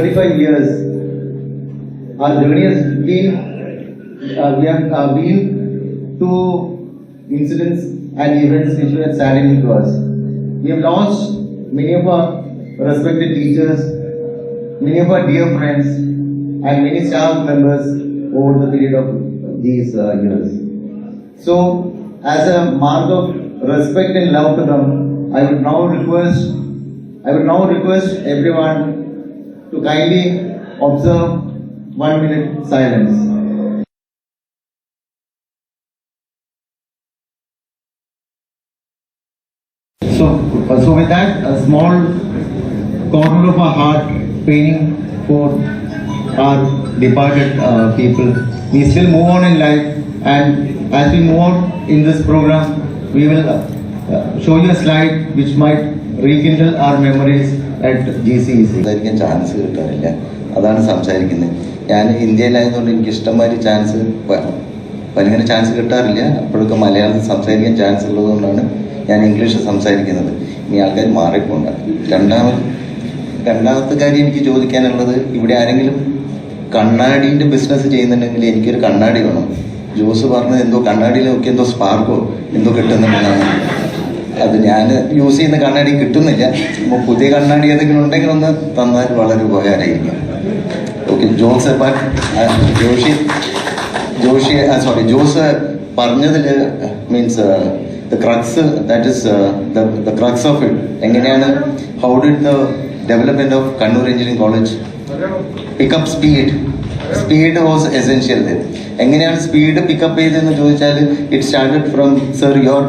35 years, our journey has been, we have been to incidents and events which were saddening to us. We have lost many of our respected teachers, many of our dear friends, and many staff members over the period of these years. So, as a mark of respect and love to them, I would now request everyone to kindly observe 1 minute silence. So with that, a small corner of our heart paying for our departed people, we still move on in life, and as we move on in this program, we will show you a slide which might rekindle our memories at GCEC. Chance കിട്ടാറില്ല, അതാണ് സംസാരിക്കുന്നത്. ഞാൻ ഇന്ത്യയിലായതുകൊണ്ട് എനിക്ക് ഇഷ്ടംമാതിരി chance വലിങ്ങനെ chance കിട്ടാറില്ല. അപ്പോഴൊക്കെ മലയാളം സംസാരിക്കാൻ chance ഉള്ളതുകൊണ്ടാണ് ഞാൻ ഇംഗ്ലീഷ് സംസാരിക്കുന്നത്. ഇനി ആൾക്കാർ മാറിപ്പോണ്ട. രണ്ടാമത്തെ കാര്യം എനിക്ക് ചോദിക്കാനുള്ളത്, ഇവിടെ ആരെങ്കിലും കണ്ണാടീൻ്റെ ബിസിനസ് ചെയ്യുന്നുണ്ടെങ്കിൽ എനിക്കൊരു കണ്ണാടി വേണം. ജോസ് പറഞ്ഞത് എന്തോ കണ്ണാടിയിൽ നോക്കി എന്തോ സ്പാർക്കോ എന്തോ കിട്ടുന്നുണ്ടെന്നാണ്. അത് ഞാൻ യൂസ് ചെയ്യുന്ന കണ്ണാടി കിട്ടുന്നില്ല. അപ്പോൾ പുതിയ കണ്ണാടി ഏതെങ്കിലും ഉണ്ടെങ്കിൽ ഒന്ന് തന്നാൽ വളരെ ഉപകാരമായിരിക്കും. ഓക്കെ, ജോസ് പറഞ്ഞതിൽ means the crux, that is the crux of it. എങ്ങനെയാണ്, how did the development of Kannur Engineering College pick up speed was essential there. എങ്ങനെയാണ് സ്പീഡ് പിക്കപ്പ് ചെയ്തതെന്ന് ചോദിച്ചാൽ, it started from sir your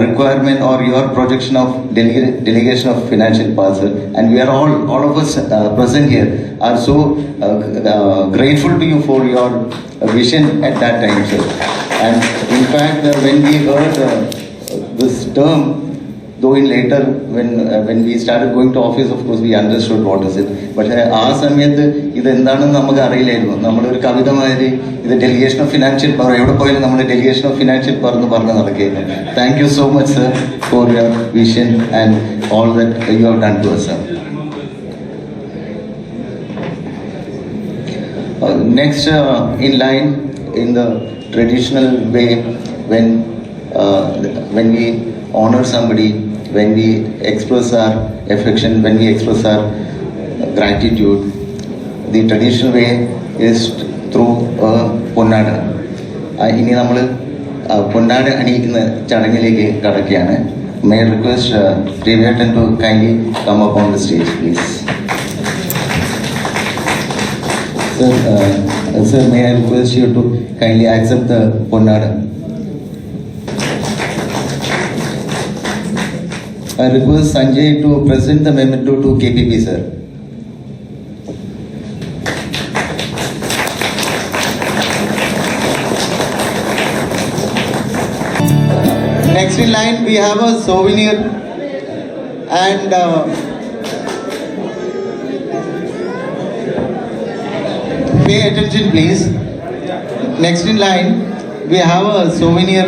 requirement or your projection of delegation of financial parts, and we are all of us present here are so grateful to you for your vision at that time, sir. And in fact, when we heard this term, though in later when we started going to office, of course we understood what is it. But ആ സമയത്ത് ഇതെന്താണെന്ന് നമുക്ക് അറിയില്ലായിരുന്നു. നമ്മളൊരു കവിത മാതിരി ഇത് delegation of financial power, എവിടെ പോയാലും നമ്മൾ ഡെലിഗേഷൻ ഓഫ് ഫിനാൻഷ്യൽ പവർ എന്ന് പറഞ്ഞ് നടക്കുകയായിരുന്നു. Thank you so much sir for your vision and all that you have done to us, sir. Next in line, in the traditional way, when we honor somebody, when we express our affection, when we express our gratitude, the traditional way is through പൊന്നാട. ഇനി നമ്മൾ പൊന്നാട അണിയിക്കുന്ന ചടങ്ങിലേക്ക് കടക്കുകയാണ്. May I request Privyatan to kindly come up on the stage, please. Sir, may I request you to kindly accept the Ponnada. I request Sanjay to present the memento to KPP, sir. Next in line, we have a souvenir and pay attention please. Next in line, we have a souvenir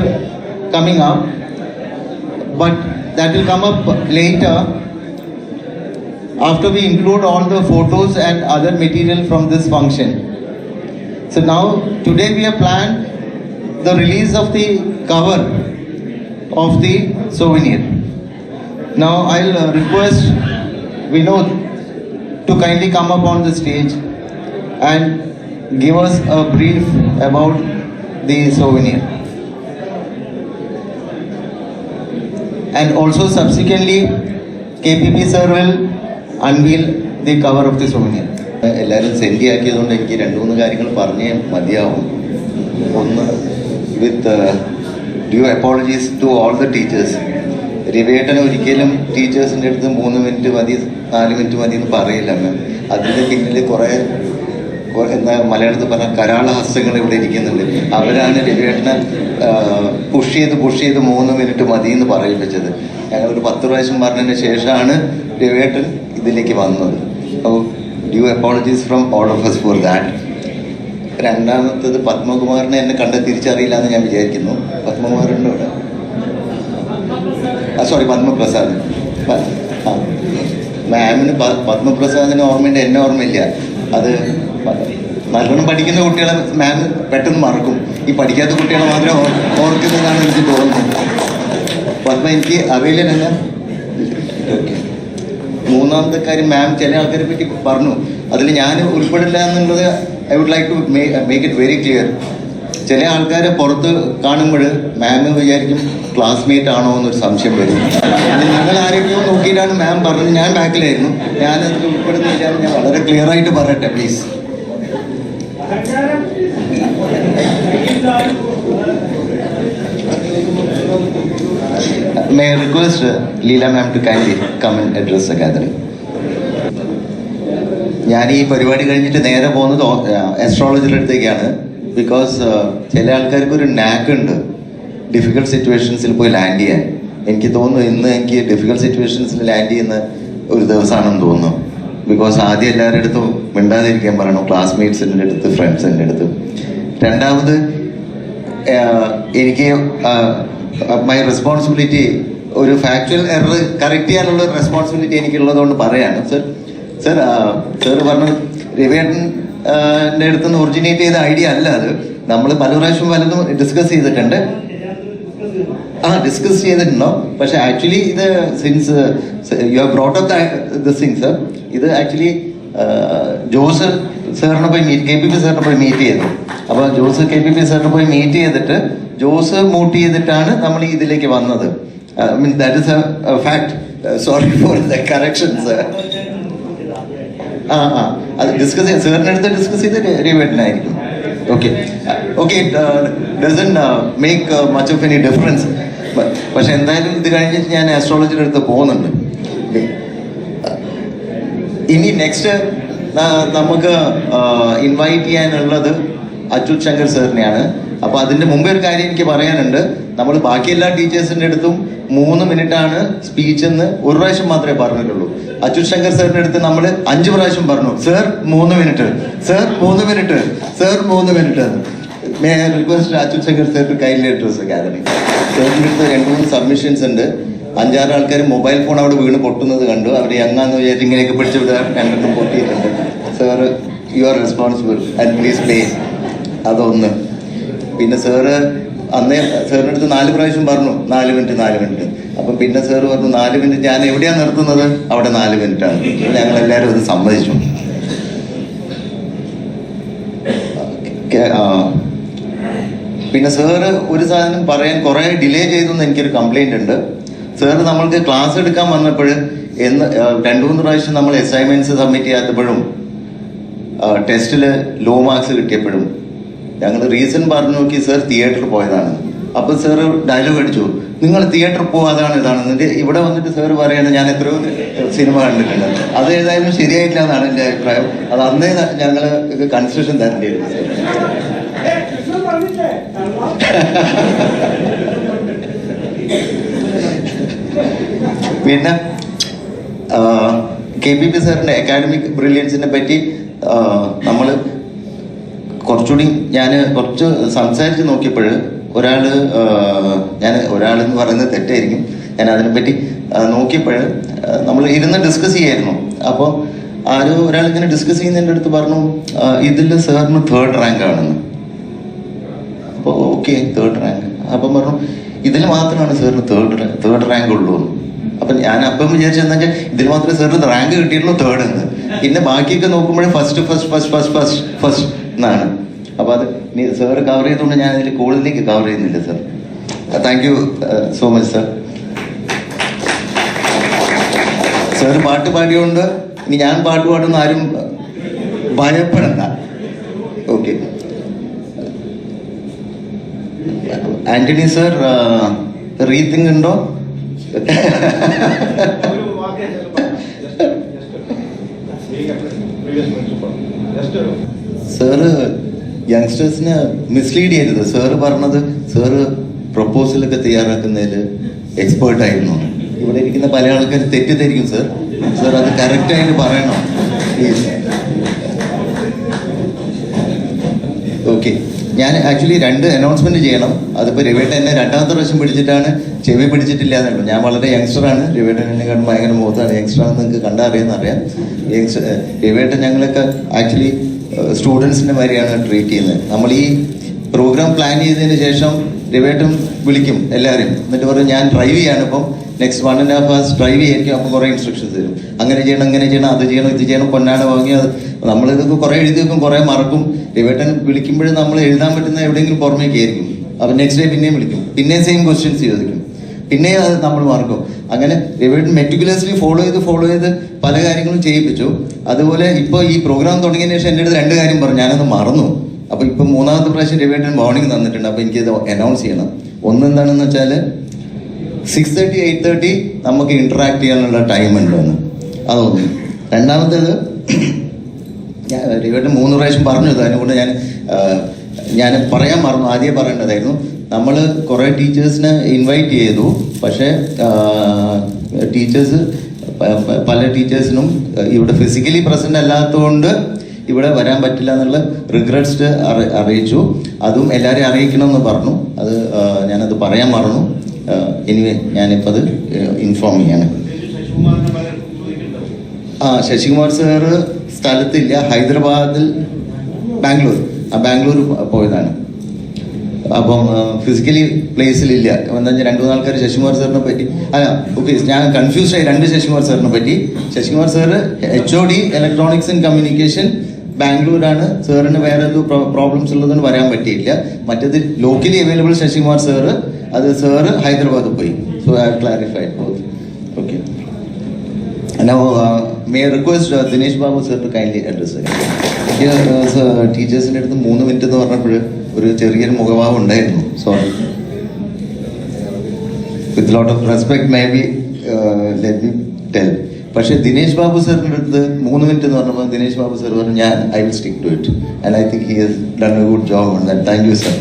coming up, but that will come up later after we include all the photos and other material from this function. So now, today we have planned the release of the cover of the souvenir. Now I'll request Vinod to kindly come up on the stage and give us a brief about the souvenir. And also subsequently, KPP sir will unveil the cover of the souvenir. എല്ലാവരും സെൻഡി ആക്കിയതുകൊണ്ട് എനിക്ക് 2-3 കാര്യങ്ങൾ പറഞ്ഞേ മതിയാവും. ഒന്ന്, with due apologies to all the teachers. രവിയേട്ടൻ ഒരിക്കലും ടീച്ചേഴ്സിൻ്റെ അടുത്ത് 3 മിനിറ്റ് മതി 4 മിനിറ്റ് മതി എന്ന് പറയില്ല. അതിൻ്റെ പിന്നിൽ കുറേ എന്താ മലയാളത്തിൽ പറഞ്ഞ കരാള ഹസ്തങ്ങൾ ഇവിടെ ഇരിക്കുന്നുണ്ട്. അവരാണ് രവിയേട്ടനെ പുഷ് ചെയ്ത് 3 മിനിറ്റ് മതി എന്ന് പറയിപ്പിച്ചത്. ഞങ്ങളൊരു 10 പ്രാവശ്യം പറഞ്ഞതിന് ശേഷമാണ് രവിയേട്ടൻ ഇതിലേക്ക് വന്നത്. Due apologies from all of us for that. രണ്ടാമത്തത്, പത്മകുമാറിനെ എന്നെ കണ്ട് തിരിച്ചറിയില്ല എന്ന് ഞാൻ വിചാരിക്കുന്നു. പത്മകുമാറിൻ്റെ ഇവിടെ, സോറി പത്മപ്രസാദ്. മാമിന് പത്മപ്രസാദിന് ഓർമ്മയുണ്ട്, എന്നെ ഓർമ്മയില്ല. അത് നല്ലോണം പഠിക്കുന്ന കുട്ടികളെ മാം പെട്ടെന്ന് മറക്കും, ഈ പഠിക്കാത്ത കുട്ടികളെ മാത്രം ഓർക്കുന്നതാണ് എനിക്ക് തോന്നുന്നത്. പത്മ എനിക്ക് അറിയില്ല. ഓക്കെ. മൂന്നാമത്തെ കാര്യം, മാം ചില ആൾക്കാരെ പറ്റി പറഞ്ഞു, അതിൽ ഞാൻ ഉൾപ്പെടില്ല എന്നുള്ളത് I would like to make it very clear. ചില ആൾക്കാരെ പുറത്ത് കാണുമ്പോൾ മാം വിചാരിക്കും ക്ലാസ്മേറ്റ് ആണോ എന്നൊരു സംശയം വരും. നിങ്ങൾ ആരെയൊക്കെയോ നോക്കിയിട്ടാണ് മാം പറഞ്ഞത്, ഞാൻ ബാക്കിലായിരുന്നു, ഞാൻ അതിൽ ഉൾപ്പെടുന്നില്ല. ഞാൻ വളരെ ക്ലിയർ ആയിട്ട് പറയട്ടെ please. May I request Leela ma'am to kindly come and address the gathering. ഞാൻ ഈ പരിപാടി കഴിഞ്ഞിട്ട് നേരെ പോകുന്നത് അസ്ട്രോളജിയുടെ അടുത്തേക്കാണ്. ബിക്കോസ് ചില ആൾക്കാർക്ക് ഒരു നാക്ക് ഉണ്ട് ഡിഫിക്കൽട്ട് സിറ്റുവേഷൻസിൽ പോയി ലാൻഡ് ചെയ്യാൻ. എനിക്ക് തോന്നുന്നു ഇന്ന് എനിക്ക് ഡിഫിക്കൽട്ട് സിറ്റുവേഷൻസിൽ ലാൻഡ് ചെയ്യുന്ന ഒരു ദിവസമാണെന്ന് തോന്നുന്നു. ബിക്കോസ് ആദ്യം എല്ലാവരുടെ അടുത്തും മിണ്ടാതിരിക്കാൻ പറയണം, ക്ലാസ്മേറ്റ്സിൻ്റെ അടുത്ത്, ഫ്രണ്ട്സിൻ്റെ അടുത്ത്. രണ്ടാമത് എനിക്ക് മൈ റെസ്പോൺസിബിലിറ്റി, ഒരു ഫാക്ച്വൽ എറർ കറക്റ്റ് ചെയ്യാനുള്ള റെസ്പോൺസിബിലിറ്റി എനിക്കുള്ളതുകൊണ്ട് പറയാണ്. സർ പറഞ്ഞു രവിയേട്ടൻ്റെ അടുത്ത് നിന്ന് ഒറിജിനേറ്റ് ചെയ്ത ഐഡിയ അല്ല അത്. നമ്മൾ പല പ്രാവശ്യം പലതും ഡിസ്കസ് ചെയ്തിട്ടുണ്ട്. ഡിസ്കസ് ചെയ്തിട്ടുണ്ടോ? പക്ഷെ ആക്ച്വലി ഇത് since you have brought up this thing sir, ഇത് ആക്ച്വലി ജോസ് സാറിനെ പോയി KPP സാറിനെ പോയി മീറ്റ് ചെയ്തു. അപ്പോൾ ജോസ് KPP സാറിനെ പോയി മീറ്റ് ചെയ്തിട്ട് ജോസ് മൂട്ട് ചെയ്തിട്ടാണ് നമ്മൾ ഇതിലേക്ക് വന്നത്. Mean that is a fact. Sorry for the correction sir. അത് ഡിസ്കസ് ചെയ്ത് സാറിൻ്റെ അടുത്ത് ഡിസ്കസ് ചെയ്ത് രവിയേട്ടനായിരിക്കും. Okay. Doesn't make much of any difference. പക്ഷെ എന്തായാലും ഇത് കഴിഞ്ഞിട്ട് ഞാൻ ആസ്ട്രോളജിയുടെ അടുത്ത് പോകുന്നുണ്ട്. ഇനി നെക്സ്റ്റ് നമുക്ക് ഇൻവൈറ്റ് ചെയ്യാനുള്ളത് അച്യുത് ശങ്കർ സാറിനെയാണ്. അപ്പോൾ അതിൻ്റെ മുമ്പേ ഒരു കാര്യം എനിക്ക് പറയാനുണ്ട്. നമ്മൾ ബാക്കി എല്ലാ ടീച്ചേഴ്സിൻ്റെ അടുത്തും 3 മിനിറ്റാണ് സ്പീച്ച് എന്ന് ഒരു പ്രാവശ്യം മാത്രമേ പറഞ്ഞിട്ടുള്ളൂ. അച്യുത് ശങ്കർ സാറിൻ്റെ അടുത്ത് നമ്മൾ 5 പ്രാവശ്യം പറഞ്ഞു, sir 3 minute, sir 3 minute, sir 3 minute. May I request Achyut Shankar sir to kindly address gathering. സാറിൻ്റെ അടുത്ത് 2-3 സബ്മിഷൻസ് ഉണ്ട്. 5-6 ആൾക്കാർ മൊബൈൽ ഫോൺ അവിടെ വീണ് പൊട്ടുന്നത് കണ്ടു. അവർ യങ്ങാന്ന് വിചാരിച്ച് ഇങ്ങനെയൊക്കെ പിടിച്ചു വിടാൻ 2 പൊട്ടിയിട്ടുണ്ട്. Sir you are responsible and please play. അതൊന്ന്. പിന്നെ സാറ് അന്നേ സാറിൻ്റെ അടുത്ത് 4 പ്രാവശ്യം പറഞ്ഞു 4 മിനിറ്റ്. അപ്പം പിന്നെ സാറ് പറഞ്ഞു 4 മിനിറ്റ് ഞാൻ എവിടെയാണ് നിർത്തുന്നത്, അവിടെ 4 മിനിറ്റാണ്. ഞങ്ങളെല്ലാവരും അത് സമ്മതിച്ചു. പിന്നെ സാറ് ഒരു സാധനം പറയാൻ കുറേ ഡിലേ ചെയ്തു എന്ന് എനിക്കൊരു കംപ്ലൈൻ്റ് ഉണ്ട്. സാറ് നമ്മൾക്ക് ക്ലാസ് എടുക്കാൻ വന്നപ്പോൾ 2-3 പ്രാവശ്യം നമ്മൾ അസൈൻമെൻറ്റ്സ് സബ്മിറ്റ് ചെയ്യാത്തപ്പോഴും ടെസ്റ്റിൽ ലോ മാർക്സ് കിട്ടിയപ്പോഴും ഞങ്ങൾ റീസൺ പറഞ്ഞു നോക്കി, സർ തിയേറ്ററിൽ പോയതാണ്. അപ്പോൾ സാർ ഡയലോഗ് അടിച്ചു, നിങ്ങൾ തിയേറ്ററിൽ പോകാതാണ് ഇതാണ്. എന്നിട്ട് ഇവിടെ വന്നിട്ട് സാർ പറയാണ് ഞാൻ എത്രയോ സിനിമ കണ്ടിട്ടുണ്ട്. അത് ഏതായാലും ശരിയായിട്ടില്ല എന്നാണ് എൻ്റെ അഭിപ്രായം. അത് അന്നേ ഞങ്ങൾ കൺസെഷൻ തരേണ്ടിയിരുന്നു. പിന്നെ KPP സാറിൻ്റെ അക്കാഡമിക് ബ്രില്യൻസിനെ പറ്റി നമ്മൾ കുറച്ചുകൂടി ഞാൻ കുറച്ച് സംസാരിച്ച് നോക്കിയപ്പോൾ ഒരാളെന്ന് പറയുന്നത് തെറ്റായിരിക്കും, ഞാൻ അതിനെപ്പറ്റി നോക്കിയപ്പോൾ നമ്മൾ ഇരുന്ന് ഡിസ്കസ് ചെയ്യായിരുന്നു. അപ്പോൾ ഒരാളിങ്ങനെ ഡിസ്കസ് ചെയ്യുന്നതിൻ്റെ അടുത്ത് പറഞ്ഞു ഇതിൽ സാറിന് 3rd റാങ്ക് ആണെന്ന്. അപ്പോൾ ഓക്കെ 3rd റാങ്ക്. അപ്പം പറഞ്ഞു ഇതിൽ മാത്രമാണ് സാറിന് 3rd റാങ്ക് ഉള്ളൂ എന്ന്. അപ്പം ഞാൻ അപ്പം വിചാരിച്ചെന്ന് വെച്ചാൽ ഇതിൽ മാത്രമേ സാറിന് റാങ്ക് കിട്ടിയിട്ടുള്ളൂ 3rd എന്ന്. പിന്നെ ബാക്കിയൊക്കെ നോക്കുമ്പോഴേ ഫസ്റ്റ് എന്നാണ്. അപ്പോൾ അത് സാറ് കവർ ചെയ്തുകൊണ്ട് ഞാൻ അതിൽ കൂടുതലേക്ക് കവർ ചെയ്യുന്നില്ല sir. Thank you so much sir. Sir പാട്ട് പാടിയോണ്ട് ഇനി ഞാൻ പാട്ട് പാടുന്ന ആരും ഭയപ്പെടണ്ട. ഓക്കെ. ആന്റണി സാർ റീതിങ് ഉണ്ടോ? സാറ് യങ്സ്റ്റേഴ്സിനെ മിസ്ലീഡ് ചെയ്തത്. സാറ് പറഞ്ഞത് സാറ് പ്രപ്പോസലൊക്കെ തയ്യാറാക്കുന്നതിൽ എക്സ്പേർട്ടായിരുന്നു. ഇവിടെ ഇരിക്കുന്ന പല ആൾക്കാർ തെറ്റിദ്ധരിക്കും സാർ. സാർ അത് കറക്റ്റായിട്ട് പറയണം പ്ലീസ്. ഓക്കെ. ഞാൻ ആക്ച്വലി 2 അനൗൺസ്മെന്റ് ചെയ്യണം. അതിപ്പോൾ രവിയേട്ടൻ എന്നെ 2ാമത്തെ പ്രാവശ്യം പിടിച്ചിട്ടാണ്, ചെവി പിടിച്ചിട്ടില്ല എന്നുള്ളൂ. ഞാൻ വളരെ യങ്സ്റ്ററാണ്, രവിയേട്ടൻ എന്നെ കണ്ട് ഭയങ്കര മുഖത്താണ്. യങ്സ്റ്ററാണെന്ന് നിങ്ങൾക്ക് കണ്ടറിയാമെന്നറിയാം. രവിയേട്ടൻ ഞങ്ങളൊക്കെ ആക്ച്വലി സ്റ്റുഡൻസിൻ്റെ മാതിരിയാണ് ട്രീറ്റ് ചെയ്യുന്നത്. നമ്മൾ ഈ പ്രോഗ്രാം പ്ലാൻ ചെയ്തതിന് ശേഷം രവിയേട്ടൻ വിളിക്കും എല്ലാവരും, എന്നിട്ട് പറയും ഞാൻ ഡ്രൈവ് ചെയ്യാണ്, ഇപ്പം നെക്സ്റ്റ് 1.5 hours ഡ്രൈവ് ചെയ്യായിരിക്കും. അപ്പോൾ കുറേ ഇൻസ്ട്രക്ഷൻസ് തരും, അങ്ങനെ ചെയ്യണം, ഇങ്ങനെ ചെയ്യണം, അത് ചെയ്യണം, ഇത് ചെയ്യണം, പൊന്നാട വാങ്ങി. നമ്മളിതൊക്കെ കുറേ എഴുതി വെക്കും, കുറേ മറക്കും. രവിയേട്ടൻ വിളിക്കുമ്പോഴും നമ്മൾ എഴുതാൻ പറ്റുന്ന എവിടെയെങ്കിലും പുറമേക്ക് ആയിരിക്കും. അപ്പം നെക്സ്റ്റ് ഡേ പിന്നെയും വിളിക്കും, പിന്നെയും സെയിം ക്വസ്റ്റ്യൻസ് ചോദിക്കും, പിന്നെ അത് നമ്മൾ മറക്കും. അങ്ങനെ രവിയേട്ടൻ മെറ്റിക്കുലസ്ലി ഫോളോ ചെയ്ത് പല കാര്യങ്ങളും ചെയ്യിപ്പിച്ചു. അതുപോലെ ഇപ്പോൾ ഈ പ്രോഗ്രാം തുടങ്ങിയതിന് ശേഷം എൻ്റെ അടുത്ത് 2 കാര്യം പറഞ്ഞു, ഞാനത് മറന്നു. അപ്പോൾ ഇപ്പം 3ാമത്തെ പ്രാവശ്യം രവിയേട്ടൻ വാർണിംഗ് തന്നിട്ടുണ്ട്. അപ്പോൾ എനിക്കിത് അനൗൺസ് ചെയ്യണം. ഒന്നെന്താണെന്ന് വെച്ചാൽ 6:30, 8:30 നമുക്ക് ഇന്ററാക്ട് ചെയ്യാനുള്ള ടൈം ഉണ്ടെന്ന്. അതൊന്നും. രണ്ടാമത്തേത് രവിയേട്ടൻ 3 പ്രാവശ്യം പറഞ്ഞു, അതിനുകൊണ്ട് ഞാൻ പറയാൻ മറന്നു, ആദ്യം പറയേണ്ടതായിരുന്നു. നമ്മൾ കുറേ ടീച്ചേഴ്സിനെ ഇൻവൈറ്റ് ചെയ്തു, പക്ഷേ ടീച്ചേഴ്സ് പല ടീച്ചേഴ്സിനും ഇവിടെ ഫിസിക്കലി പ്രസന്റ് അല്ലാത്തതുകൊണ്ട് ഇവിടെ വരാൻ പറ്റില്ല എന്നുള്ള റിഗ്രറ്റ്സ് അറിയിച്ചു. അതും എല്ലാവരെയും അറിയിക്കണമെന്ന് പറഞ്ഞു. അത് ഞാനത് പറയാൻ മറന്നു. എനിവേ ഞാനിപ്പോൾ അത് ഇൻഫോം ചെയ്യാണ്. ശശികുമാർ സാറ് സ്ഥലത്തില്ല, ഹൈദരാബാദിൽ ബാംഗ്ലൂർ പോയതാണ്. അപ്പം ഫിസിക്കലി പ്ലേസിലില്ല. എന്താ വെച്ചാൽ 2-3 ആൾക്കാർ ശശികുമാർ സാറിനെ പറ്റി ഓക്കെ, ഞാൻ കൺഫ്യൂസ്ഡ് ആയി 2 ശശികുമാർ സാറിനെ പറ്റി. Sasikumar sir HOD electronics and communication ബാംഗ്ലൂരാണ്. സാറിന് വേറെ പ്രോബ്ലംസ് ഉള്ളതുകൊണ്ട് വരാൻ പറ്റിയില്ല. മറ്റേത് ലോക്കലി അവൈലബിൾ ശശികുമാർ സാറ്, അത് സാറ് ഹൈദരാബാദ് പോയി. So I have clarified both. Okay. Now, may I request Dinesh Babu sir to kindly address it. ടീച്ചേഴ്സിൻ്റെ അടുത്ത് 3 മിനിറ്റ് എന്ന് പറഞ്ഞപ്പോൾ ഒരു ചെറിയൊരു മുഖഭാവം ഉണ്ടായിരുന്നു. Sorry. With lot of respect may be let me tell. പക്ഷേ ദിനേശ് ബാബു സാറിൻ്റെ അടുത്ത് 3 മിനിറ്റ് എന്ന് പറഞ്ഞപ്പോൾ ദിനേശ് ബാബു സാർ പറഞ്ഞു, I will stick to it and I think he has done a good job on that. Thank you sir.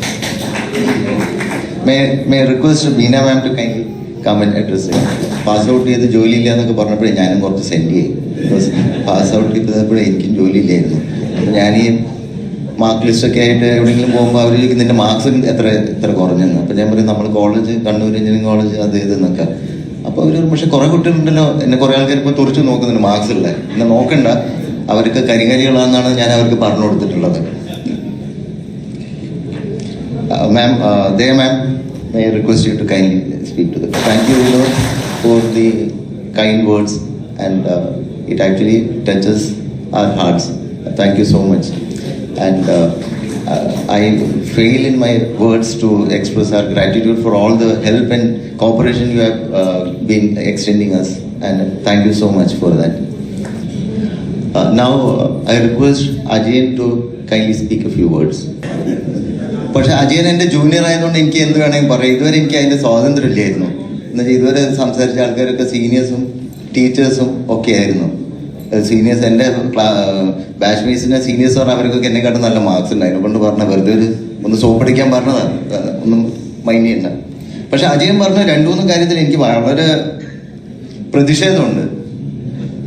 May I request Beena ma'am to kindly come and address it. Pass out ചെയ്ത് ജോലിയില്ല എന്നൊക്കെ പറഞ്ഞപ്പോഴേ ഞാനും കുറച്ച് send ചെയ്യും. Because pass out ചെയ്തപ്പോഴേ എനിക്കും ജോലിയില്ലായിരുന്നു. അപ്പോൾ ഞാൻ ഈ മാർക്ക് ലിസ്റ്റൊക്കെ ആയിട്ട് എവിടെയെങ്കിലും പോകുമ്പോൾ അവർ ചോദിക്കും നിൻ്റെ മാർക്സ് എത്ര കുറഞ്ഞെന്ന്. അപ്പോൾ ഞാൻ പറയും നമ്മൾ കോളേജ്, കണ്ണൂർ എഞ്ചിനീയറിംഗ് കോളേജ് അത് ഇതെന്നൊക്കെ. അപ്പോൾ അവർ പക്ഷേ കുറേ കുട്ടികളുണ്ടല്ലോ, എന്നെ കുറേ ആൾക്കാർ ഇപ്പോൾ തുറച്ച് നോക്കുന്നുണ്ട് മാർക്സ് ഉള്ളത്. എന്നെ നോക്കണ്ട, അവർക്ക് കരികരികളാണെന്നാണ് ഞാൻ അവർക്ക് പറഞ്ഞു കൊടുത്തിട്ടുള്ളത്. മാം, മാം, may I request you to kindly speak to them. Thank you, Lord, for the kind words, and it actually touches our hearts. Thank you so much. And I fail in my words to express our gratitude for all the help and cooperation you have been extending us, and thank you so much for that. Now I request Ajayan to kindly speak a few words. പക്ഷെ അജയൻ എൻ്റെ junior ആയതുകൊണ്ട് എനിക്ക് എന്ത് വേണമെങ്കിൽ പറയാം. ഇതുവരെ എനിക്ക് അതിൻ്റെ സ്വാതന്ത്ര്യം ഇല്ലായിരുന്നു. എന്നുവെച്ചാൽ ഇതുവരെ സംസാരിച്ച ആൾക്കാരൊക്കെ സീനിയേഴ്സും ടീച്ചേഴ്സും ഒക്കെ ആയിരുന്നു. സീനിയേഴ്സ് എൻ്റെ ബാച്ച്മേറ്റ്സിനെ സീനിയേഴ്സ് പറഞ്ഞാൽ അവർക്കൊക്കെ എന്നെക്കാട്ടും നല്ല മാർക്സ് ഉണ്ടായിരുന്നു. കൊണ്ട് പറഞ്ഞ വെറുതെ ഒന്ന് സോപ്പടിക്കാൻ പറഞ്ഞതാണ്, ഒന്നും മൈൻഡ് ചെയ്യണ്ട. പക്ഷെ അജയൻ പറഞ്ഞ 2-3 കാര്യത്തിൽ എനിക്ക് വളരെ പ്രതിഷേധമുണ്ട്.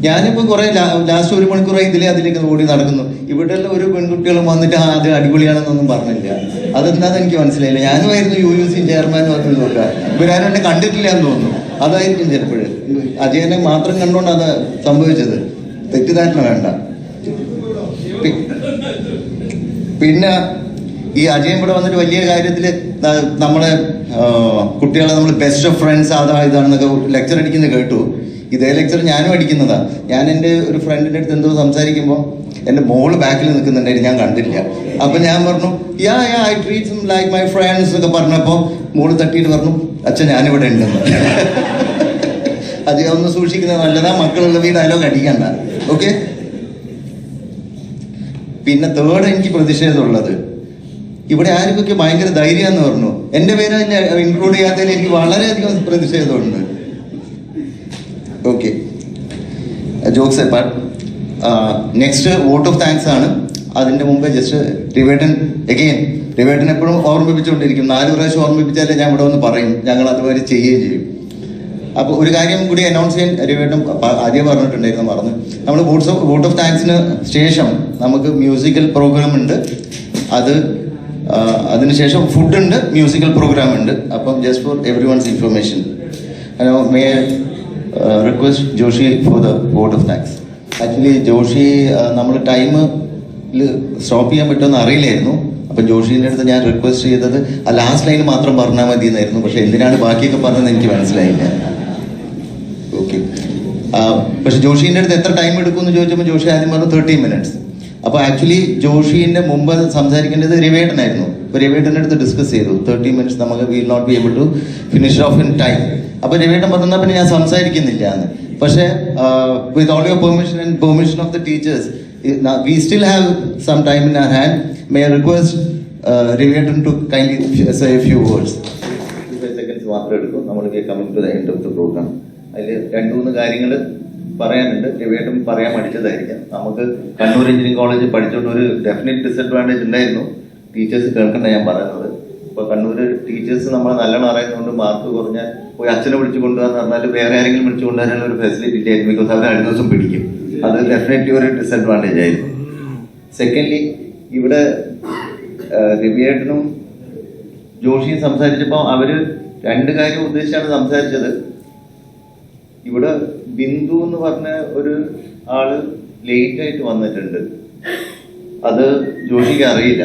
ഞാനിപ്പോൾ കുറേ ലാസ്റ്റ് 1 മണിക്കൂറായി അതിലേക്ക് ഓടി നടക്കുന്നു. ഇവിടെയുള്ള ഒരു പെൺകുട്ടികളും വന്നിട്ട് അത് അടിപൊളിയാണെന്നൊന്നും പറഞ്ഞില്ല. അതെന്താണെന്ന് എനിക്ക് മനസ്സിലായില്ല. ഞാനുമായിരുന്നു UUC ചെയർമാൻ വന്നു നോക്കുക. ഇവരാരും എന്നെ കണ്ടിട്ടില്ല എന്ന് തോന്നുന്നു. അതായിരിക്കും ചിലപ്പോഴ് അജയനെ മാത്രം കണ്ടുകൊണ്ട് അത് സംഭവിച്ചത്. തെറ്റിദ്ധാരണ വേണ്ട. പിന്നെ ഈ അജയൻ ഇവിടെ വന്നിട്ട് വലിയ കാര്യത്തിൽ നമ്മളെ കുട്ടികളെ നമ്മൾ ബെസ്റ്റ് ഓഫ് ഫ്രണ്ട്സ് ഇതാണെന്നൊക്കെ ലെക്ചർ അടിക്കുന്നത് കേട്ടു. ഇതേ ലെക്ചർ ഞാനും അടിക്കുന്നതാണ്. ഞാൻ എൻ്റെ ഒരു ഫ്രണ്ടിൻ്റെ അടുത്ത് എന്തോ സംസാരിക്കുമ്പോൾ എൻ്റെ മോള് ബാക്കിൽ നിൽക്കുന്നുണ്ടായിരുന്നു, ഞാൻ കണ്ടില്ല. അപ്പം ഞാൻ പറഞ്ഞു I treat him like my friends എന്നൊക്കെ പറഞ്ഞപ്പോൾ മോള് തട്ടിയിട്ട് പറഞ്ഞു അച്ഛൻ ഞാനിവിടെ ഉണ്ടെന്ന്. അത് ഒന്ന് സൂക്ഷിക്കുന്നത് നല്ലതാ, മക്കളുള്ള ഈ ഡയലോഗ് അടിക്കണ്ട. ഓക്കെ. പിന്നെ തേർഡ് എനിക്ക് പ്രതിഷേധമുള്ളത്, ഇവിടെ ആർക്കൊക്കെ ഭയങ്കര ധൈര്യമെന്ന് പറഞ്ഞു. എൻ്റെ പേര് ഇൻക്ലൂഡ് ചെയ്യാത്തതിൽ എനിക്ക് വളരെയധികം പ്രതിഷേധമുണ്ട്. Okay, jokes apart. Next vote of thanks ആണ്. അതിൻ്റെ മുമ്പേ ജസ്റ്റ് രവിയേട്ടൻ എപ്പോഴും ഓർമ്മിപ്പിച്ചുകൊണ്ടിരിക്കും. 4 പ്രാവശ്യം ഓർമ്മിപ്പിച്ചാലേ ഞാൻ ഇവിടെ വന്ന് പറയും, ഞങ്ങൾ അതുവരെ ചെയ്യുകയും ചെയ്യും. അപ്പോൾ ഒരു കാര്യം കൂടി അനൗൺസ് ചെയ്യാൻ രവിയേട്ടൻ ആദ്യം പറഞ്ഞിട്ടുണ്ടായിരുന്നു, മറന്ന്. നമ്മൾ വോട്ട് ഓഫ് താങ്ക്സിന് ശേഷം നമുക്ക് മ്യൂസിക്കൽ പ്രോഗ്രാം ഉണ്ട്. അത് അതിനുശേഷം ഫുഡ് ഉണ്ട്, മ്യൂസിക്കൽ പ്രോഗ്രാം ഉണ്ട്. അപ്പം just for everyone's information, may request Joshi for the vote of thanks. Actually Joshi നമ്മൾ ടൈമിൽ സ്റ്റോപ്പ് ചെയ്യാൻ പറ്റുമെന്ന് അറിയില്ലായിരുന്നു. അപ്പം ജോഷീൻ്റെ അടുത്ത് ഞാൻ റിക്വസ്റ്റ് ചെയ്തത് ആ ലാസ്റ്റ് ലൈൻ മാത്രം പറഞ്ഞാൽ മതി എന്നായിരുന്നു. പക്ഷെ എന്തിനാണ് ബാക്കിയൊക്കെ പറഞ്ഞതെന്ന് എനിക്ക് മനസ്സിലായില്ല. ഓക്കെ, പക്ഷെ ജോഷീൻ്റെ അടുത്ത് എത്ര ടൈം എടുക്കുമെന്ന് ചോദിച്ചപ്പോൾ ജോഷി ആദ്യം പറഞ്ഞു 30 minutes. അപ്പോൾ ആക്ച്വലി ജോഷീൻ്റെ മുമ്പ് സംസാരിക്കേണ്ടത് രവേട്ടനായിരുന്നു. അപ്പോൾ രവേട്ടൻ്റെ അടുത്ത് ഡിസ്കസ് ചെയ്തു 30 minutes നമുക്ക് will not be able to finish off in time. അപ്പോൾ രവേട്ടൻ പറഞ്ഞാൽ പിന്നെ ഞാൻ സംസാരിക്കുന്നില്ല എന്ന്. പക്ഷേ with all your permission and permission of the teachers, we still have some time in our hand. May I request Rivatan to kindly say a few words. 5 seconds മാത്രമേ എടുക്കൂ. നമ്മൾ coming to the end of the program. അതിൽ 2-3 കാര്യങ്ങൾ പറയാനുണ്ട്. രവിയേട്ടൻ പറയാൻ പഠിച്ചതായിരിക്കാം. നമുക്ക് Kannur engineering college പഠിച്ചുകൊണ്ട് ഒരു ഡെഫിനറ്റ് ഡിസഡ്വാൻറ്റേജ് ഉണ്ടായിരുന്നു. ടീച്ചേഴ്സ് കേൾക്കണ്ട ഞാൻ പറയുന്നത്. ഇപ്പോൾ കണ്ണൂർ ടീച്ചേഴ്സ് നമ്മളെ നല്ലോണം അറിയുന്നതുകൊണ്ട് മാർക്ക് കുറഞ്ഞാൽ പോയി അച്ഛനെ വിളിച്ചു കൊണ്ടുവന്ന് പറഞ്ഞാൽ വേറെ ആരെങ്കിലും വിളിച്ചു കൊണ്ടുവരാനുള്ള ഒരു ഫെസിലിറ്റി ഇല്ലായിരുന്നു. ബിക്കോസ് അവർ അടുത്ത ദിവസം പിടിക്കും. അത് ഡെഫിനറ്റ്ലി ഒരു ഡിസഡ്വാൻറ്റേജ് ആയിരുന്നു. സെക്കൻഡ്ലി, ഇവിടെ രവിയേട്ടനും ജോഷിയും സംസാരിച്ചപ്പോൾ അവർ 2 കാര്യം ഉദ്ദേശിച്ചാണ് സംസാരിച്ചത്. ഇവിടെ ബിന്ദു എന്ന് പറഞ്ഞ ഒരു ആള് ലേറ്റായിട്ട് വന്നിട്ടുണ്ട്, അത് ജോഷിക്ക് അറിയില്ല.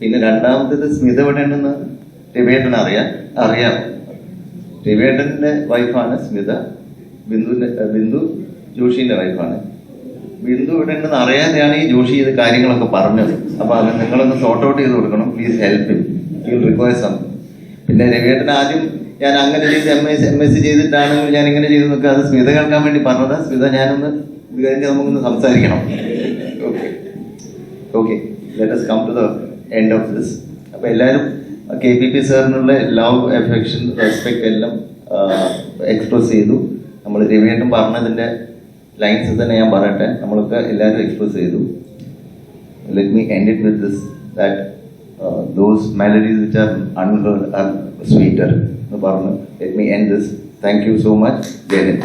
പിന്നെ രണ്ടാമത്തേത് സ്മിത എവിടെ ഉണ്ടെന്ന് രവിയേട്ടൻ അറിയാം. രവിയേട്ടൻ്റെ വൈഫാണ് സ്മിത, ബിന്ദു ജോഷിന്റെ വൈഫാണ്. ബിന്ദു ഇവിടെ ഉണ്ടെന്ന് അറിയാതെയാണ് ഈ ജോഷി ഇത് കാര്യങ്ങളൊക്കെ പറഞ്ഞത്. അപ്പൊ അത് നിങ്ങളൊന്ന് സോർട്ട് ഔട്ട് ചെയ്ത് കൊടുക്കണം. Please help him require some. പിന്നെ രവിയേട്ടൻ ആദ്യം ഞാൻ അങ്ങനെ ചെയ്ത് MSc ചെയ്തിട്ടാണെങ്കിൽ ഞാൻ ഇങ്ങനെ ചെയ്ത് നോക്കുക, അത് സ്മിത കേൾക്കാൻ വേണ്ടി പറഞ്ഞതാ. സ്മിത, ഞാനൊന്ന് ഇത് കഴിഞ്ഞ് നമുക്കൊന്ന് സംസാരിക്കണം. Okay, let us come to the end of this. അപ്പൊ എല്ലാവരും KPP സാറിനുള്ള ലവ്, അഫെക്ഷൻ, റെസ്പെക്ട് എല്ലാം എക്സ്പ്രസ് ചെയ്തു. നമ്മൾ രവിയേട്ടൻ പറഞ്ഞതിൻ്റെ ലൈൻസ് തന്നെ ഞാൻ പറയട്ടെ, നമ്മളൊക്കെ എല്ലാവരും എക്സ്പ്രസ് ചെയ്തു. Let me end it with this, that those melodies which are unheard are sweeter എന്ന് പറഞ്ഞു. Let me end this. Thank you so much. Jai Hind.